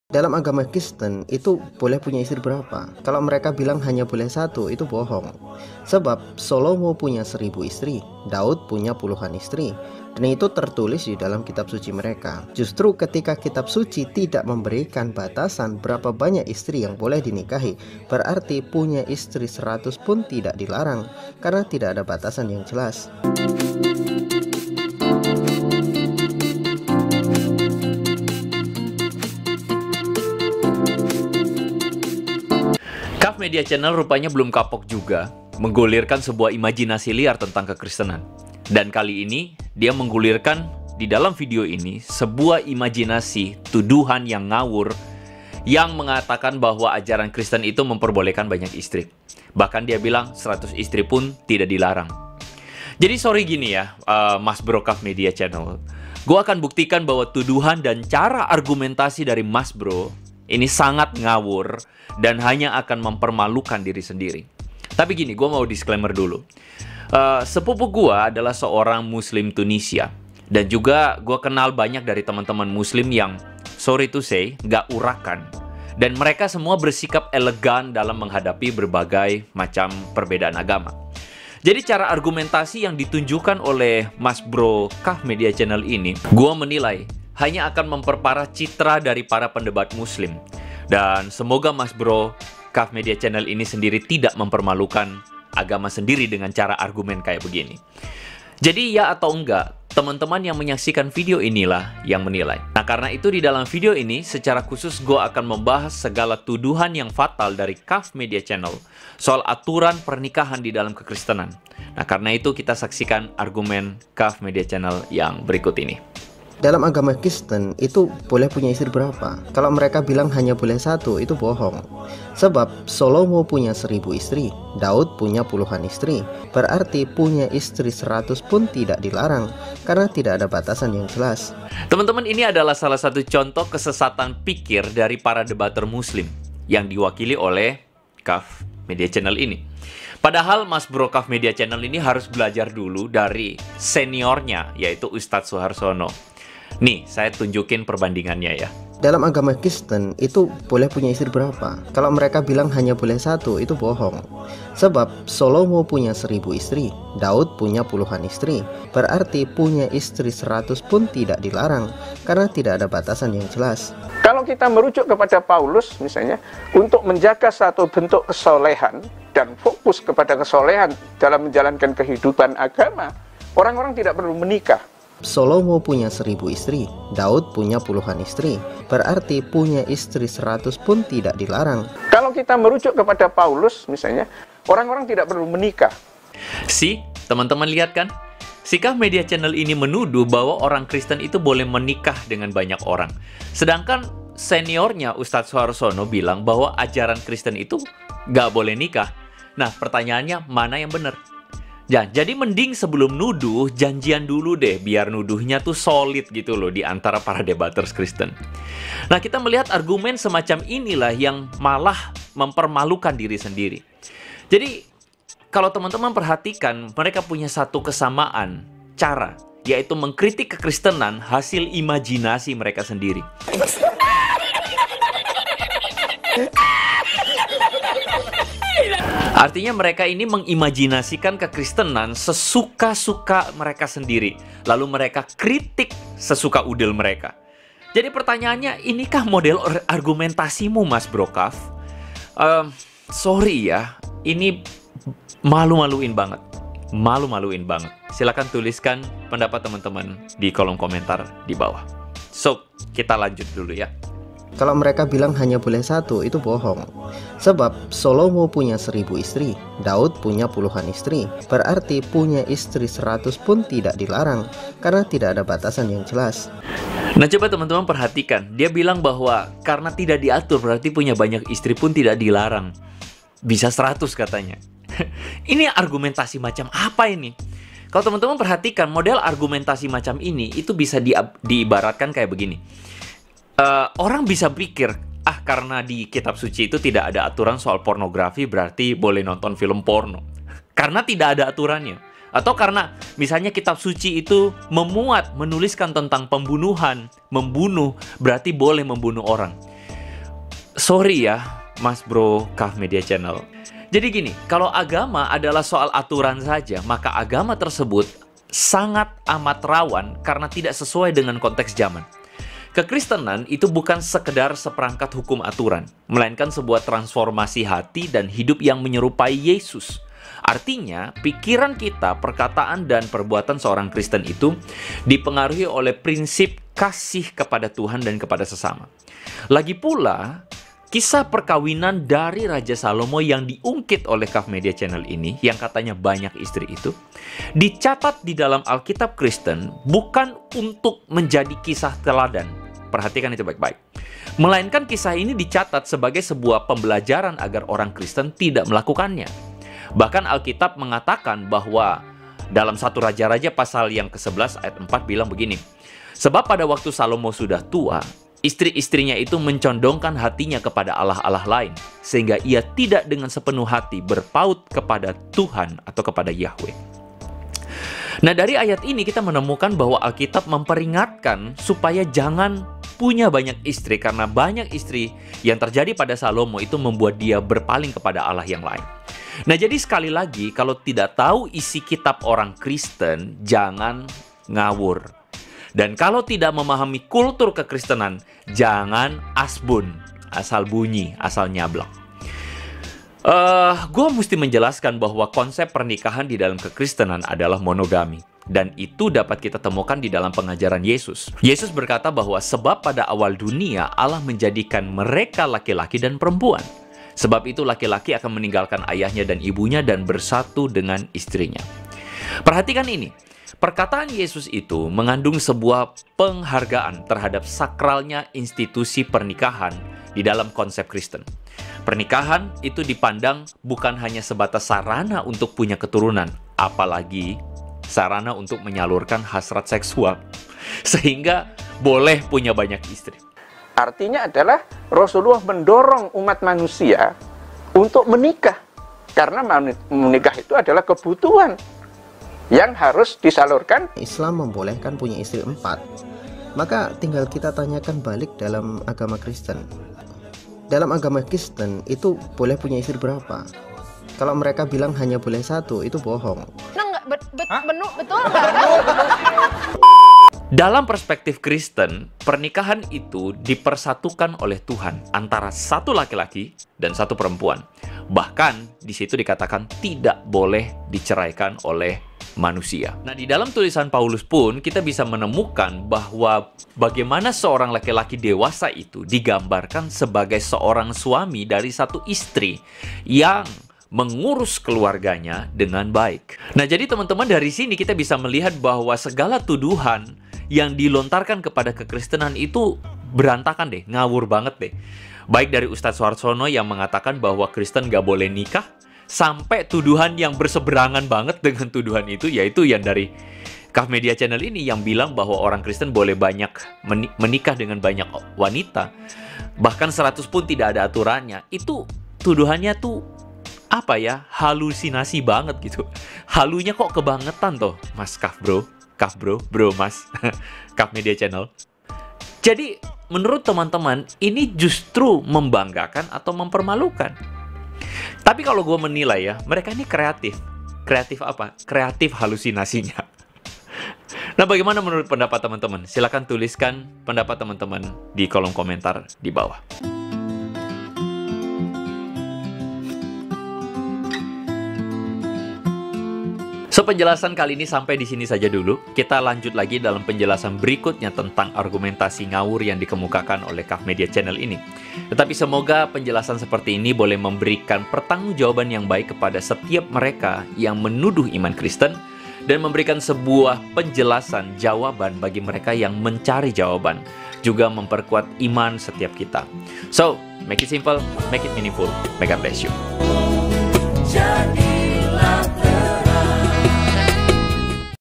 Dalam agama Kristen itu boleh punya istri berapa? Kalau mereka bilang hanya boleh satu, itu bohong. Sebab Salomo punya 1000 istri, Daud punya puluhan istri, dan itu tertulis di dalam kitab suci mereka. Justru ketika kitab suci tidak memberikan batasan berapa banyak istri yang boleh dinikahi, berarti punya istri 100 pun tidak dilarang, karena tidak ada batasan yang jelas. Kaf Media Channel rupanya belum kapok juga menggulirkan sebuah imajinasi liar tentang kekristenan. Dan kali ini dia menggulirkan di dalam video ini sebuah imajinasi tuduhan yang ngawur yang mengatakan bahwa ajaran Kristen itu memperbolehkan banyak istri. Bahkan dia bilang 100 istri pun tidak dilarang. Jadi sorry gini ya, Mas Bro Kaf Media Channel. Gue akan buktikan bahwa tuduhan dan cara argumentasi dari Mas Bro ini sangat ngawur dan hanya akan mempermalukan diri sendiri. Tapi gini, gue mau disclaimer dulu. Sepupu gue adalah seorang Muslim Tunisia. Dan juga gue kenal banyak dari teman-teman Muslim yang, sorry to say, gak urakan. Dan mereka semua bersikap elegan dalam menghadapi berbagai macam perbedaan agama. Jadi cara argumentasi yang ditunjukkan oleh Mas Bro Kaf Media Channel ini, gue menilai hanya akan memperparah citra dari para pendebat Muslim. Dan semoga Mas Bro Kaf Media Channel ini sendiri tidak mempermalukan agama sendiri dengan cara argumen kayak begini. Jadi ya atau enggak, teman-teman yang menyaksikan video inilah yang menilai. Nah karena itu di dalam video ini secara khusus gue akan membahas segala tuduhan yang fatal dari Kaf Media Channel soal aturan pernikahan di dalam kekristenan. Nah karena itu kita saksikan argumen Kaf Media Channel yang berikut ini. Dalam agama Kristen itu boleh punya istri berapa? Kalau mereka bilang hanya boleh satu, itu bohong. Sebab Salomo punya 1000 istri, Daud punya puluhan istri, berarti punya istri 100 pun tidak dilarang, karena tidak ada batasan yang jelas. Teman-teman, ini adalah salah satu contoh kesesatan pikir dari para debater Muslim yang diwakili oleh Kaf Media Channel ini. Padahal Mas Bro Kaf Media Channel ini harus belajar dulu dari seniornya, yaitu Ustadz Suharsono. Nih, saya tunjukin perbandingannya ya. Dalam agama Kristen itu boleh punya istri berapa? Kalau mereka bilang hanya boleh satu, itu bohong. Sebab Salomo punya 1000 istri, Daud punya puluhan istri, berarti punya istri 100 pun tidak dilarang, karena tidak ada batasan yang jelas. Kalau kita merujuk kepada Paulus misalnya, untuk menjaga satu bentuk kesolehan dan fokus kepada kesolehan dalam menjalankan kehidupan agama, orang-orang tidak perlu menikah. Salomo punya 1000 istri, Daud punya puluhan istri, berarti punya istri 100 pun tidak dilarang. Kalau kita merujuk kepada Paulus misalnya, orang-orang tidak perlu menikah. Teman-teman lihat kan? Si Kaf Media Channel ini menuduh bahwa orang Kristen itu boleh menikah dengan banyak orang. Sedangkan seniornya Ustadz Suharsono bilang bahwa ajaran Kristen itu gak boleh nikah. Nah pertanyaannya mana yang benar? Ya, jadi mending sebelum nuduh, janjian dulu deh biar nuduhnya tuh solid gitu loh di antara para debaters Kristen. Nah, kita melihat argumen semacam inilah yang malah mempermalukan diri sendiri. Jadi, kalau teman-teman perhatikan, mereka punya satu kesamaan cara, yaitu mengkritik kekristenan hasil imajinasi mereka sendiri. Artinya mereka ini mengimajinasikan kekristenan sesuka-suka mereka sendiri. Lalu mereka kritik sesuka udel mereka. Jadi pertanyaannya, inikah model argumentasimu Mas Bro Kaf? Sorry ya, ini malu-maluin banget. Malu-maluin banget. Silakan tuliskan pendapat teman-teman di kolom komentar di bawah. So, kita lanjut dulu ya. Kalau mereka bilang hanya boleh satu, itu bohong. Sebab Salomo punya 1000 istri, Daud punya puluhan istri, berarti punya istri 100 pun tidak dilarang, karena tidak ada batasan yang jelas. Nah coba teman-teman perhatikan, dia bilang bahwa karena tidak diatur berarti punya banyak istri pun tidak dilarang. Bisa 100 katanya. Ini argumentasi macam apa ini? Kalau teman-teman perhatikan, model argumentasi macam ini itu bisa diibaratkan kayak begini. Orang bisa pikir, karena di kitab suci itu tidak ada aturan soal pornografi berarti boleh nonton film porno. Karena tidak ada aturannya. Atau karena misalnya kitab suci itu menuliskan tentang pembunuhan, membunuh berarti boleh membunuh orang. Sorry ya, Mas Bro Kaf Media Channel. Jadi gini, kalau agama adalah soal aturan saja, maka agama tersebut sangat amat rawan karena tidak sesuai dengan konteks zaman. Kekristenan itu bukan sekedar seperangkat hukum aturan, melainkan sebuah transformasi hati dan hidup yang menyerupai Yesus. Artinya, pikiran kita, perkataan, dan perbuatan seorang Kristen itu dipengaruhi oleh prinsip kasih kepada Tuhan dan kepada sesama. Lagi pula, kisah perkawinan dari Raja Salomo yang diungkit oleh Kaf Media Channel ini, yang katanya banyak istri itu, dicatat di dalam Alkitab Kristen bukan untuk menjadi kisah teladan. Perhatikan itu baik-baik. Melainkan kisah ini dicatat sebagai sebuah pembelajaran agar orang Kristen tidak melakukannya. Bahkan Alkitab mengatakan bahwa dalam 1 Raja-Raja pasal yang ke-11 ayat 4 bilang begini, sebab pada waktu Salomo sudah tua, istri-istrinya itu mencondongkan hatinya kepada allah-allah lain, sehingga ia tidak dengan sepenuh hati berpaut kepada Tuhan atau kepada Yahweh. Nah, dari ayat ini kita menemukan bahwa Alkitab memperingatkan supaya jangan punya banyak istri, karena banyak istri yang terjadi pada Salomo itu membuat dia berpaling kepada Allah yang lain. Nah, jadi sekali lagi, kalau tidak tahu isi kitab orang Kristen, jangan ngawur. Dan kalau tidak memahami kultur kekristenan, jangan asbun, asal bunyi, asal nyablak. Gue mesti menjelaskan bahwa konsep pernikahan di dalam kekristenan adalah monogami. Dan itu dapat kita temukan di dalam pengajaran Yesus. Yesus berkata bahwa sebab pada awal dunia Allah menjadikan mereka laki-laki dan perempuan. Sebab itu laki-laki akan meninggalkan ayahnya dan ibunya dan bersatu dengan istrinya. Perhatikan ini. Perkataan Yesus itu mengandung sebuah penghargaan terhadap sakralnya institusi pernikahan di dalam konsep Kristen. Pernikahan itu dipandang bukan hanya sebatas sarana untuk punya keturunan, apalagi sarana untuk menyalurkan hasrat seksual, sehingga boleh punya banyak istri. Artinya adalah Rasulullah mendorong umat manusia untuk menikah, karena menikah itu adalah kebutuhan yang harus disalurkan. Islam membolehkan punya istri 4. Maka tinggal kita tanyakan balik dalam agama Kristen. Dalam agama Kristen itu boleh punya istri berapa? Kalau mereka bilang hanya boleh 1, itu bohong. Betul nggak? Dalam perspektif Kristen, pernikahan itu dipersatukan oleh Tuhan antara satu laki-laki dan satu perempuan. Bahkan di situ dikatakan tidak boleh diceraikan oleh manusia. Nah, di dalam tulisan Paulus pun kita bisa menemukan bahwa bagaimana seorang laki-laki dewasa itu digambarkan sebagai seorang suami dari satu istri yang mengurus keluarganya dengan baik. Nah, jadi teman-teman, dari sini kita bisa melihat bahwa segala tuduhan yang dilontarkan kepada kekristenan itu berantakan deh, ngawur banget deh. Baik dari Ustadz Suarsono yang mengatakan bahwa Kristen gak boleh nikah, sampai tuduhan yang berseberangan banget dengan tuduhan itu, yaitu yang dari Kaf Media Channel ini yang bilang bahwa orang Kristen boleh banyak menikah dengan banyak wanita, bahkan 100 pun tidak ada aturannya. Itu tuduhannya tuh apa ya, halusinasi banget gitu. Halunya kok kebangetan toh, Mas Kaf Bro, Mas Kaf Media Channel. Jadi menurut teman-teman, ini justru membanggakan atau mempermalukan? Tapi kalau gue menilai ya, mereka ini kreatif. Kreatif apa? Kreatif halusinasinya. Nah, bagaimana menurut pendapat teman-teman? Silakan tuliskan pendapat teman-teman di kolom komentar di bawah. So, penjelasan kali ini sampai di sini saja dulu. Kita lanjut lagi dalam penjelasan berikutnya tentang argumentasi ngawur yang dikemukakan oleh Kaf Media Channel ini. Tetapi semoga penjelasan seperti ini boleh memberikan pertanggungjawaban yang baik kepada setiap mereka yang menuduh iman Kristen dan memberikan sebuah penjelasan jawaban bagi mereka yang mencari jawaban, juga memperkuat iman setiap kita. So, make it simple, make it meaningful. May God bless you.